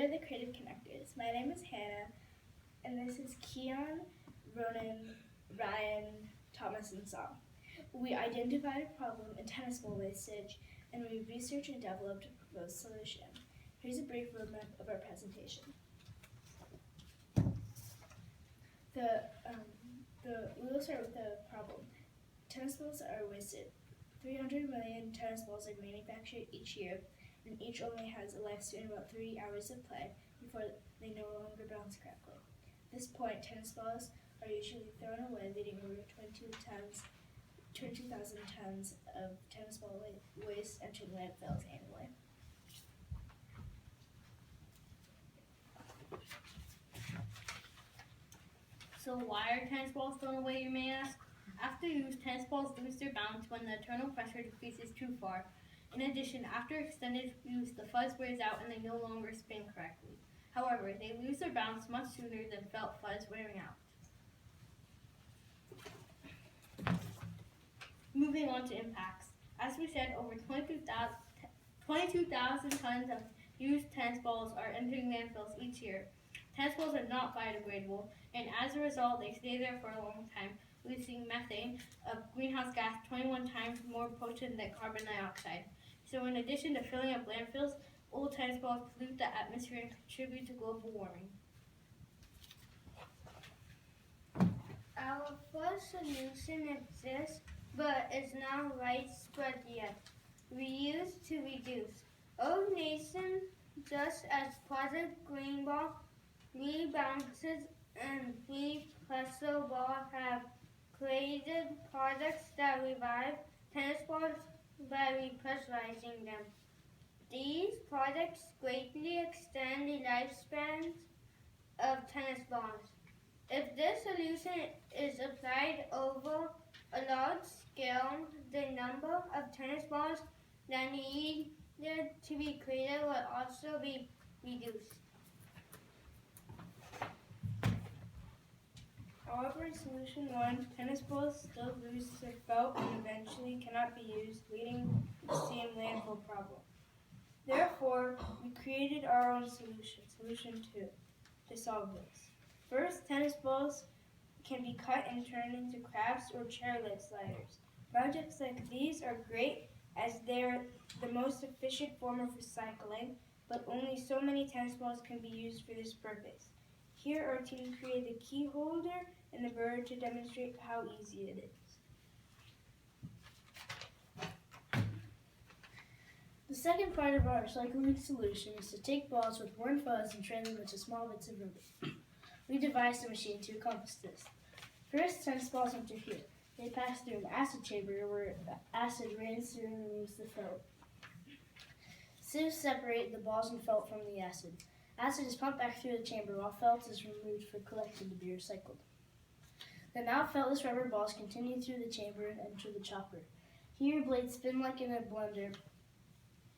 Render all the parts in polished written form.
are the creative connectors. My name is Hannah, and this is Keon, Ronan, Ryan, Thomas, and Sam. We identified a problem in tennis ball wastage, and we researched and developed a proposed solution. Here's a brief roadmap of our presentation. We will start with the problem. Tennis balls are wasted. 300 million tennis balls are manufactured each year, and each only has a lifespan of about 3 hours of play before they no longer bounce correctly. At this point, tennis balls are usually thrown away, leaving over 22,000 tons of tennis ball waste entering landfills annually. So why are tennis balls thrown away, you may ask? After use, tennis balls lose their bounce when the internal pressure decreases too far. In addition, after extended use, the fuzz wears out and they no longer spin correctly. However, they lose their bounce much sooner than felt fuzz wearing out. Moving on to impacts. As we said, over 22,000 tons of used tennis balls are entering landfills each year. Tennis balls are not biodegradable, and as a result, they stay there for a long time, releasing methane, a greenhouse gas 21 times more potent than carbon dioxide. So in addition to filling up landfills, old tennis balls pollute the atmosphere and contribute to global warming. Our first solution exists, but is not widespread yet. Reuse to reduce. Old Nation, just as Project Green Ball, Rebounces, and Represso Ball have created products that revive tennis balls by repressurizing them. These products greatly extend the lifespans of tennis balls. If this solution is applied over a large scale, the number of tennis balls that needed to be created will also be reduced. However, in solution 1, tennis balls still lose their felt and eventually cannot be used, leading to the same landfill problem. Therefore, we created our own solution, solution 2, to solve this. First, tennis balls can be cut and turned into crafts or chair-leg sliders. Projects like these are great as they're the most efficient form of recycling, but only so many tennis balls can be used for this purpose. Here, our team created the key holder and the bird to demonstrate how easy it is. The second part of our recycling solution is to take balls with worn fuzz and turn them into small bits of rubber. We devised a machine to accomplish this. First, tennis balls enter here. They pass through an acid chamber where acid rains through and removes the felt. Sieves separate the balls and felt from the acid. Acid is pumped back through the chamber while felt is removed for collected to be recycled. The now feltless rubber balls continue through the chamber and enter the chopper. Here, blades spin like in a blender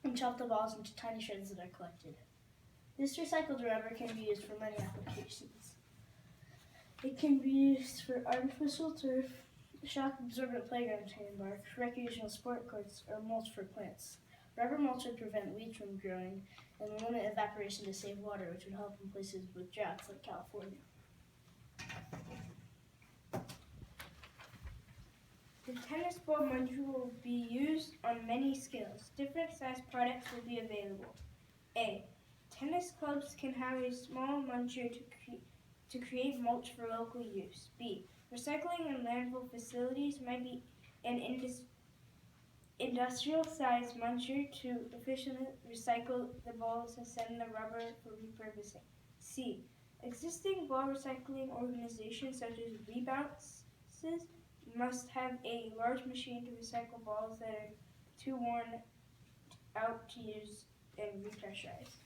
and chop the balls into tiny shreds that are collected. This recycled rubber can be used for many applications. It can be used for artificial turf, shock-absorbent playground sandbar, recreational sport courts, or mulch for plants. Rubber mulch would prevent weeds from growing and limit evaporation to save water, which would help in places with droughts like California. The tennis ball muncher will be used on many scales. Different size products will be available. A. Tennis clubs can have a small muncher to create mulch for local use. B. Recycling and landfill facilities might be an industrial-sized muncher to efficiently recycle the balls and send the rubber for repurposing. C. Existing ball recycling organizations such as Rebounces must have a large machine to recycle balls that are too worn out to use and repressurize.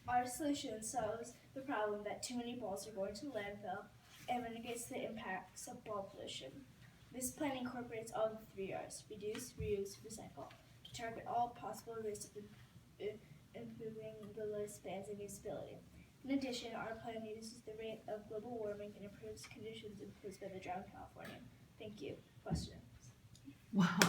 Our solution solves the problem that too many balls are going to landfill and mitigates the impacts of ball pollution. This plan incorporates all the 3 R's: reduce, reuse, recycle, to target all possible risks of improving the lifespans and usability. In addition, our plan reduces the rate of global warming and improves conditions imposed by the drought in California. Thank you. Questions? Wow.